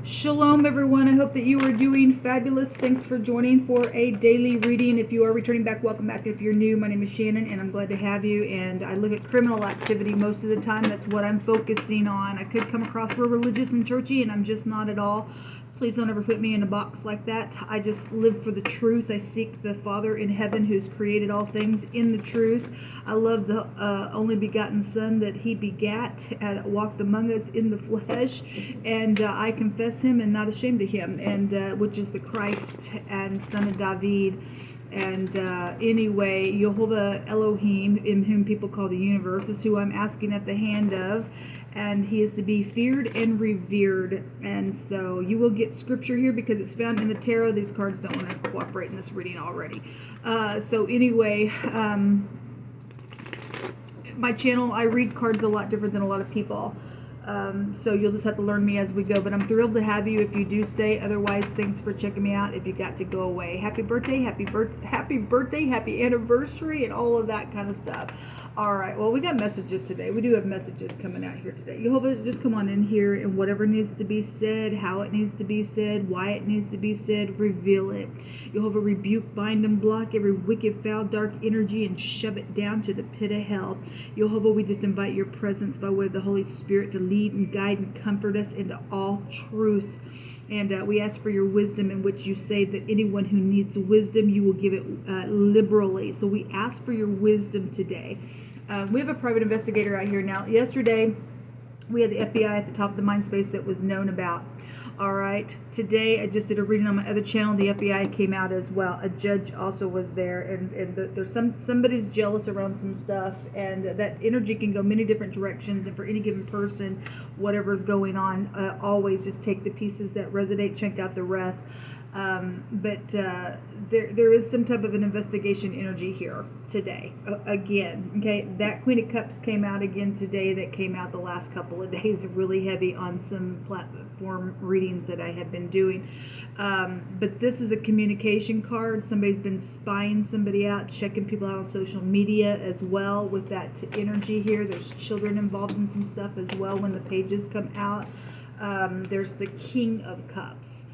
Shalom, everyone. I hope that you are doing fabulous. Thanks for joining for a daily reading. If you are returning back, welcome back. If you're new, my name is Shannon, and I'm glad to have you. And I look at criminal activity most of the time. That's what I'm focusing on. I could come across real religious and churchy, and I'm just not at all. Please don't ever put me in a box like that. I just live for the truth. I seek the Father in heaven who's created all things in the truth. I love the only begotten Son that he begat, walked among us in the flesh, and I confess him and not ashamed of him, and which is the Christ and Son of David. And anyway, Jehovah Elohim, in whom people call the universe, is who I'm asking at the hand of. And he is to be feared and revered. And so you will get scripture here because it's found in the tarot. These cards don't want to cooperate in this reading already. So anyway, my channel, I read cards a lot different than a lot of people. So you'll just have to learn me as we go. But I'm thrilled to have you if you do stay. Otherwise, thanks for checking me out if you got to go away. Happy birthday, happy birthday, happy anniversary, and all of that kind of stuff. All right, well, we got messages today. We do have messages coming out here today. Jehovah, just come on in here, and whatever needs to be said, how it needs to be said, why it needs to be said, reveal it. Jehovah, rebuke, bind, and block every wicked, foul, dark energy and shove it down to the pit of hell. Jehovah, we just invite your presence by way of the Holy Spirit to lead and guide and comfort us into all truth. And we ask for your wisdom, in which you say that anyone who needs wisdom, you will give it liberally. So we ask for your wisdom today. We have a private investigator out here now. Yesterday, we had the FBI at the top of the mind space that was known about. All right. Today, I just did a reading on my other channel. The FBI came out as well. A judge also was there, and there's somebody's jealous around some stuff, and that energy can go many different directions. And for any given person, whatever's going on, always just take the pieces that resonate, check out the rest. But there is some type of an investigation energy here today. Again, okay, that Queen of Cups came out again today. That came out the last couple of days, really heavy on some platform readings that I have been doing. But this is a communication card. Somebody's been spying somebody out, checking people out on social media as well with that energy here. There's children involved in some stuff as well when the pages come out. There's the King of Cups.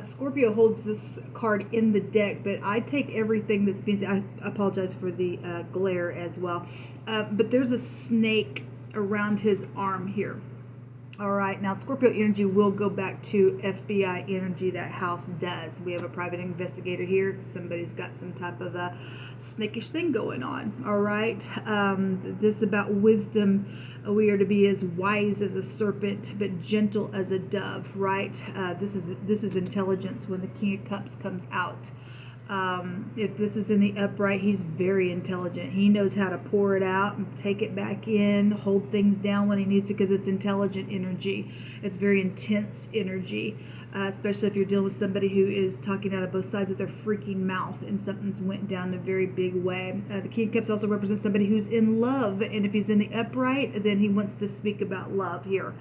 Scorpio holds this card in the deck, but I take everything that's being said. I apologize for the glare as well. But there's a snake around his arm here. All right, now Scorpio energy will go back to FBI energy. That house does. We have a private investigator here. Somebody's got some type of a snakish thing going on. All right, this is about wisdom. We are to be as wise as a serpent, but gentle as a dove. Right? This is intelligence when the King of Cups comes out. If this is in the upright, he's very intelligent. He knows how to pour it out and take it back in, hold things down when he needs to, because it's intelligent energy. It's very intense energy, especially if you're dealing with somebody who is talking out of both sides of their freaking mouth and something's went down in a very big way. The King of Cups also represents somebody who's in love, and if he's in the upright, then he wants to speak about love here.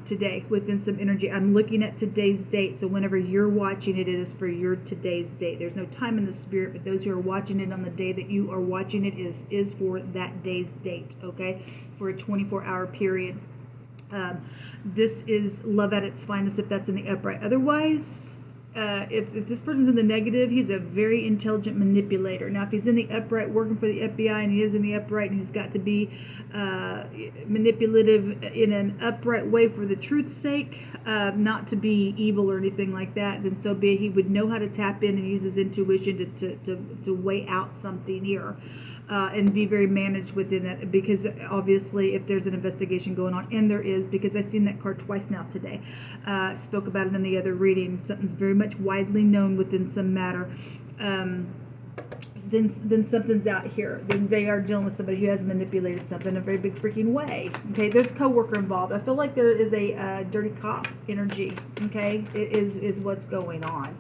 Today within some energy. I'm looking at today's date, so whenever you're watching it, it is for your today's date. There's no time in the spirit, but those who are watching it on the day that you are watching it is for that day's date, okay, for a 24-hour period. This is love at its finest if that's in the upright. Otherwise, if this person's in the negative, he's a very intelligent manipulator. Now, if he's in the upright working for the FBI, and he is in the upright, and he's got to be manipulative in an upright way for the truth's sake, not to be evil or anything like that, then so be it. He would know how to tap in and use his intuition to weigh out something here. And be very managed within that, because obviously if there's an investigation going on, and there is, because I've seen that card twice now today, spoke about it in the other reading, something's very much widely known within some matter, then something's out here. Then they are dealing with somebody who has manipulated something in a very big freaking way. Okay, there's a coworker involved. I feel like there is a dirty cop energy. Okay, it is what's going on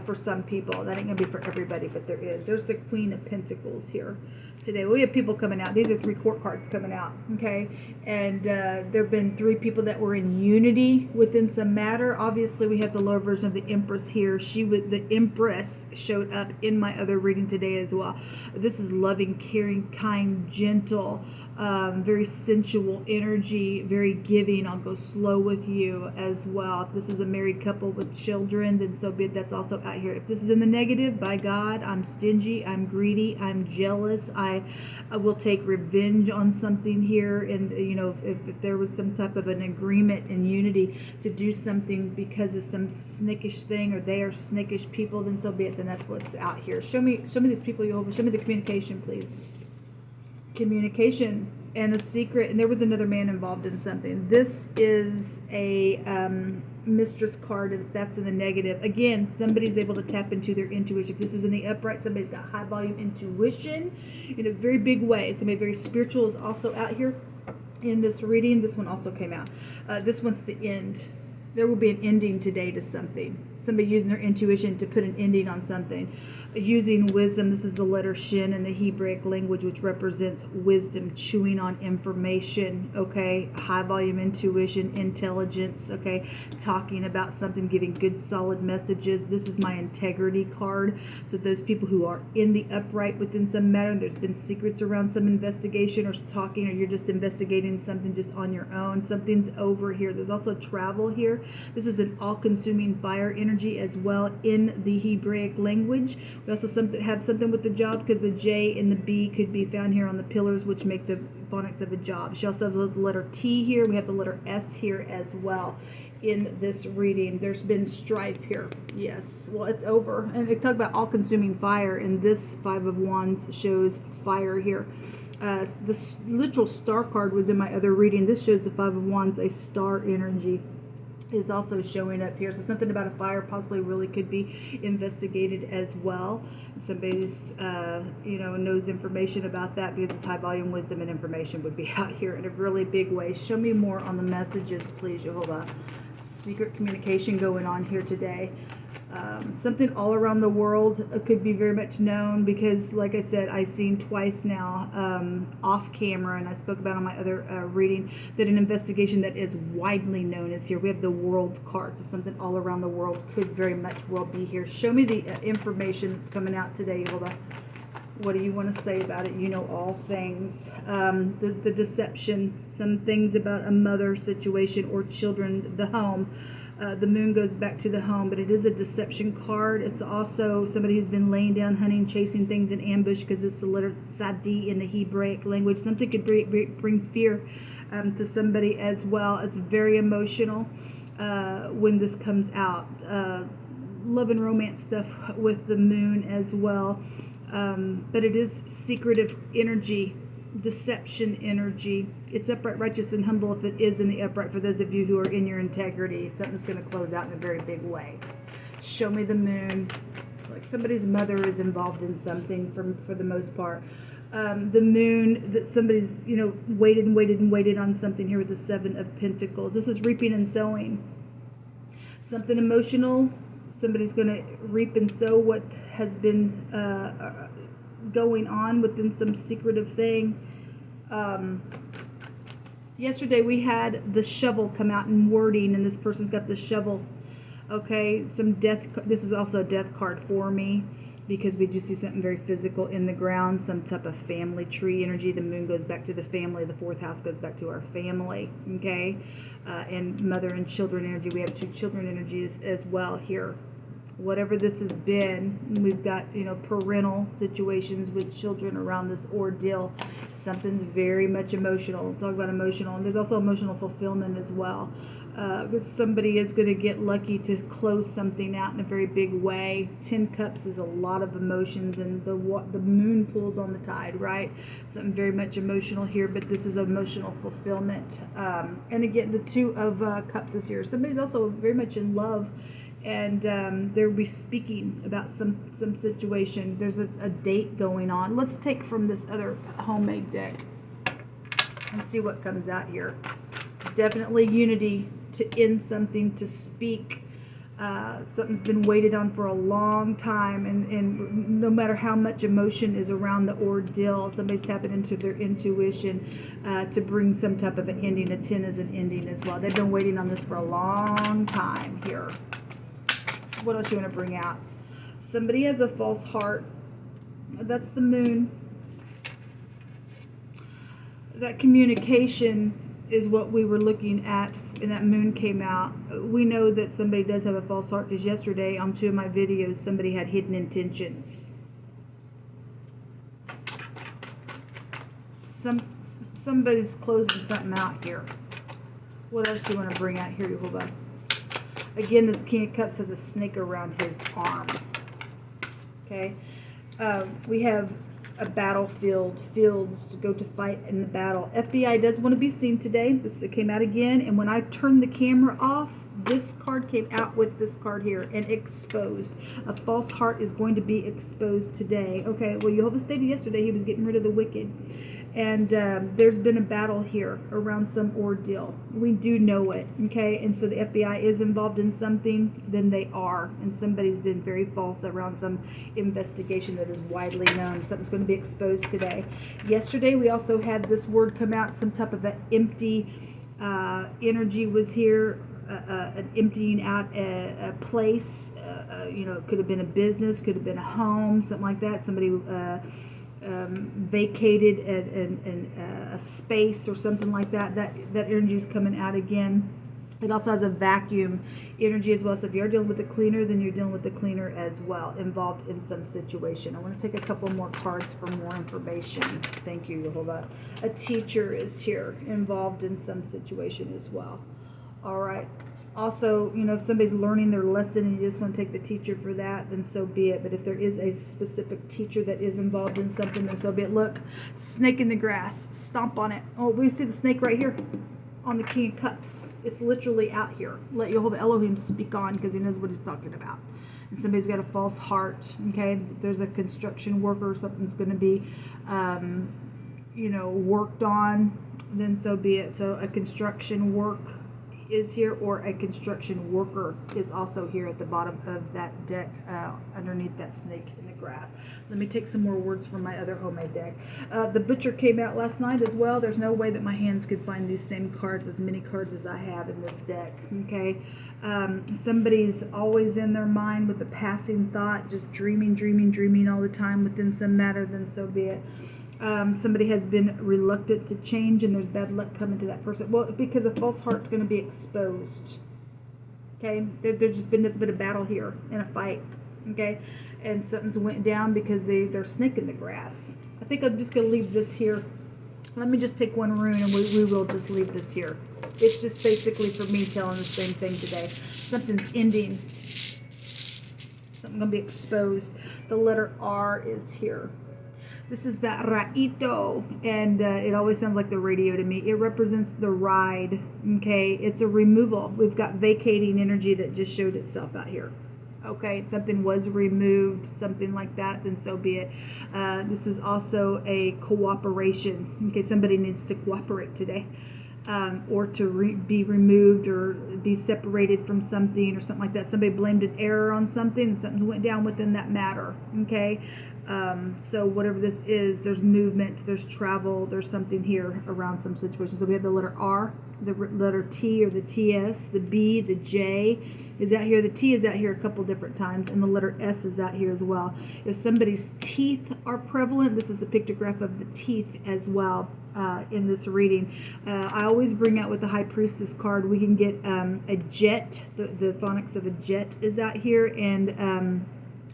for some people. That ain't gonna be for everybody, but there is. There's the Queen of Pentacles here today. We have people coming out. These are 3 court cards coming out. Okay, and there have been 3 people that were in unity within some matter. Obviously, we have the lower version of the Empress here. The Empress showed up in my other reading today as well. This is loving, caring, kind, gentle, very sensual energy, very giving. I'll go slow with you as well. If this is a married couple with children, then so be it. That's also out here. If this is in the negative, by God, I'm stingy, I'm greedy, I'm jealous. I will take revenge on something here. And, if there was some type of an agreement and unity to do something because of some snickish thing, or they are snickish people, then so be it. Then that's what's out here. Show me these people, Jehovah. Show me the communication, please. Communication and a secret. And there was another man involved in something. This is a mistress card, and that's in the negative. Again, somebody's able to tap into their intuition. If this is in the upright, somebody's got high volume intuition in a very big way. Somebody very spiritual is also out here in this reading. This one also came out. This one's to end. There will be an ending today to something. Somebody using their intuition to put an ending on something. Using wisdom. This is the letter Shin in the Hebraic language, which represents wisdom, chewing on information, okay? High volume intuition, intelligence, okay? Talking about something, giving good solid messages. This is my integrity card. So those people who are in the upright within some matter, there's been secrets around some investigation or talking, or you're just investigating something just on your own. Something's over here. There's also travel here. This is an all-consuming fire energy as well in the Hebraic language. We also have something with the job, because the J and the B could be found here on the pillars, which make the phonics of a job. She also has the letter T here. We have the letter S here as well in this reading. There's been strife here. Yes. Well, it's over. And it talked about all-consuming fire, and this Five of Wands shows fire here. The literal star card was in my other reading. This shows the Five of Wands, a star energy, is also showing up here. So something about a fire possibly really could be investigated as well. Somebody's knows information about that, because it's high volume wisdom and information would be out here in a really big way. Show me more on the messages, please, Jehovah. Secret communication going on here today. Something all around the world could be very much known, because, like I said, I've seen twice now off camera, and I spoke about on my other reading, that an investigation that is widely known is here. We have the world card, so something all around the world could very much well be here. Show me the information that's coming out today. Hold on. What do you want to say about it? You know all things. The deception, some things about a mother situation or children, the home. The moon goes back to the home, but it is a deception card. It's also somebody who's been laying down, hunting, chasing things in ambush, because it's the letter Tzadi in the Hebraic language. Something could bring fear to somebody as well. It's very emotional when this comes out. Love and romance stuff with the moon as well. But it is secretive energy, deception energy. It's upright, righteous, and humble if it is in the upright. For those of you who are in your integrity, something's going to close out in a very big way. Show me the moon. Like somebody's mother is involved in something for the most part. The moon, that somebody's waited on something here with the Seven of Pentacles. This is reaping and sowing. Something emotional. Somebody's going to reap and sow what has been going on within some secretive thing. Yesterday we had the shovel come out in wording, and this person's got the shovel. Okay, some death. This is also a death card for me, because we do see something very physical in the ground, some type of family tree energy. The moon goes back to the family. The fourth house goes back to our family. Okay, and mother and children energy. We have two children energies as well here. Whatever this has been, we've got, parental situations with children around this ordeal. Something's very much emotional. Talk about emotional. And there's also emotional fulfillment as well. Somebody is going to get lucky to close something out in a very big way. 10 Cups is a lot of emotions, and the moon pulls on the tide, right? Something very much emotional here, but this is emotional fulfillment. And again, the Two of Cups is here. Somebody's also very much in love, and they'll be speaking about some situation. There's a date going on. Let's take from this other homemade deck and see what comes out here. Definitely unity to end something, to speak. Something's been waited on for a long time, and no matter how much emotion is around the ordeal, somebody's tapping into their intuition to bring some type of an ending. A 10 is an ending as well. They've been waiting on this for a long time here. What else you want to bring out? Somebody has a false heart. That's the moon. that communication is what we were looking at, and that moon came out. We know that somebody does have a false heart, because yesterday on 2 of my videos somebody had hidden intentions. Somebody's closing something out here. What else do you want to bring out here, Yehovah? Again, this King of Cups has a snake around his arm. Okay, we have a battlefield, fields to go to fight in the battle. FBI does want to be seen today. This came out again, and when I turned the camera off, this card came out with this card here and exposed. A false heart is going to be exposed today. Okay, well, Jehovah stated yesterday he was getting rid of the wicked. And there's been a battle here around some ordeal. We do know it, okay? And so the FBI is involved in something, then they are. And somebody's been very false around some investigation that is widely known. Something's going to be exposed today. Yesterday, we also had this word come out. Some type of an empty energy was here. An emptying out a place. It could have been a business, could have been a home, something like that. Somebody... vacated a space or something like that. That energy is coming out again. It also has a vacuum energy as well. So if you're dealing with the cleaner, then you're dealing with the cleaner as well, involved in some situation. I want to take a couple more cards for more information. Thank you, Yehovah. A teacher is here, involved in some situation as well. All right. Also, if somebody's learning their lesson and you just want to take the teacher for that, then so be it. But if there is a specific teacher that is involved in something, then so be it. Look, snake in the grass. Stomp on it. Oh, we see the snake right here on the King of Cups. It's literally out here. Let Jehovah Elohim speak on, because he knows what he's talking about. And somebody's got a false heart. Okay, if there's a construction worker, something's going to be, worked on, then so be it. So a construction work is here, or a construction worker is also here at the bottom of that deck, underneath that snake in the grass. Let me take some more words from my other homemade deck. The Butcher came out last night as well. There's no way that my hands could find these same cards, as many cards as I have in this deck. Okay, somebody's always in their mind with a passing thought, just dreaming all the time within some matter, then so be it. Somebody has been reluctant to change, and there's bad luck coming to that person. Well, because a false heart's going to be exposed. Okay, there's just been a bit of battle here and a fight. Okay, and something's went down because they're snake in the grass. I think I'm just going to leave this here. Let me just take one rune, and we will just leave this here. It's just basically for me telling the same thing today. Something's ending. Something's going to be exposed. The letter R is here. This is the Raito, and it always sounds like the radio to me. It represents the ride, okay? It's a removal. We've got vacating energy that just showed itself out here. Okay, something was removed, something like that, then so be it. This is also a cooperation. Okay, somebody needs to cooperate today. Or to be removed or be separated from something or something like that. Somebody blamed an error on something and something went down within that matter. Okay, so whatever this is, there's movement, there's travel, there's something here around some situation. So we have the letter R, the letter T or the TS, the B, the J is out here. The T is out here a couple different times, and the letter S is out here as well. If somebody's teeth are prevalent, this is the pictograph of the teeth as well. In this reading, I always bring out with the High Priestess card, we can get a jet. The phonics of a jet is out here, and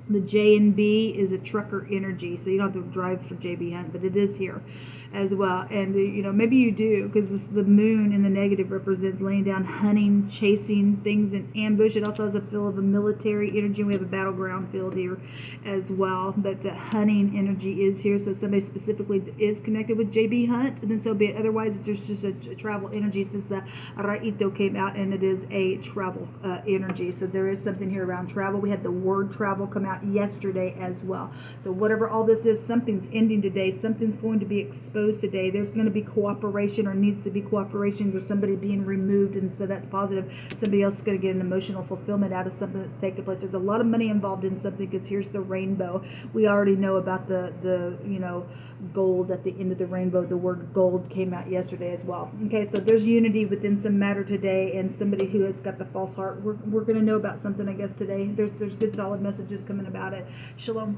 the J and B is a trucker energy, so you don't have to drive for JB Hunt, but it is here as well. And maybe you do, because the moon in the negative represents laying down, hunting, chasing things in ambush. It also has a feel of a military energy. We have a battleground field here as well, but hunting energy is here, so somebody specifically is connected with JB Hunt, and then so be it. Otherwise, it's just a travel energy, since the Raito came out, and it is a travel energy. So there is something here around travel. We had the word travel come out yesterday as well. So whatever all this is, something's ending today. Something's going to be exposed today. There's going to be cooperation, or needs to be cooperation. There's somebody being removed, and so that's positive. Somebody else is going to get an emotional fulfillment out of something that's taken place. There's a lot of money involved in something, because here's the rainbow. We already know about the gold at the end of the rainbow. The word gold came out yesterday as well. Okay, so there's unity within some matter today, and somebody who has got the false heart, we're going to know about something, I guess, today. There's good solid messages coming about it. Shalom.